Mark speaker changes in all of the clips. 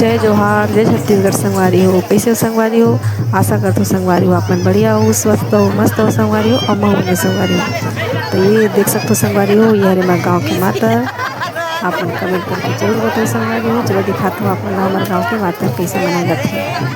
Speaker 1: जय जोहार, जय छत्तीसगढ़ संगवारी हो। कैसे हो संगवारी हो? आशा करते हो संगवारी हो आपन बढ़िया हो, स्वस्थ हो, मस्त हो संगवारी हो और महू में संगवारी हो। तो ये देख सकते हो संगवारी हो, ये हरे हमारे गाँव के माता। आपन कमेंट करके जरूर बताओ संगवारी हो। चलो दिखाता हूँ अपन हमारे गाँव के माता कैसे मनाए जाते हैं।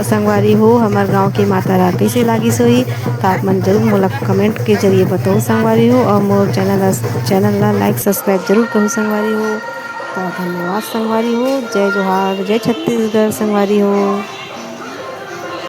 Speaker 1: संगवारी हो हमार गांव की माता रा कैसे लागिस होही तो आप मन जरूर मोला कमेंट के जरिए बताओ संगवारी हो और मोर चैनल ला लाइक सब्सक्राइब जरूर करो संगवारी हो। तो धन्यवाद संगवारी हो। जय जोहार, जय छत्तीसगढ़ संगवारी हो।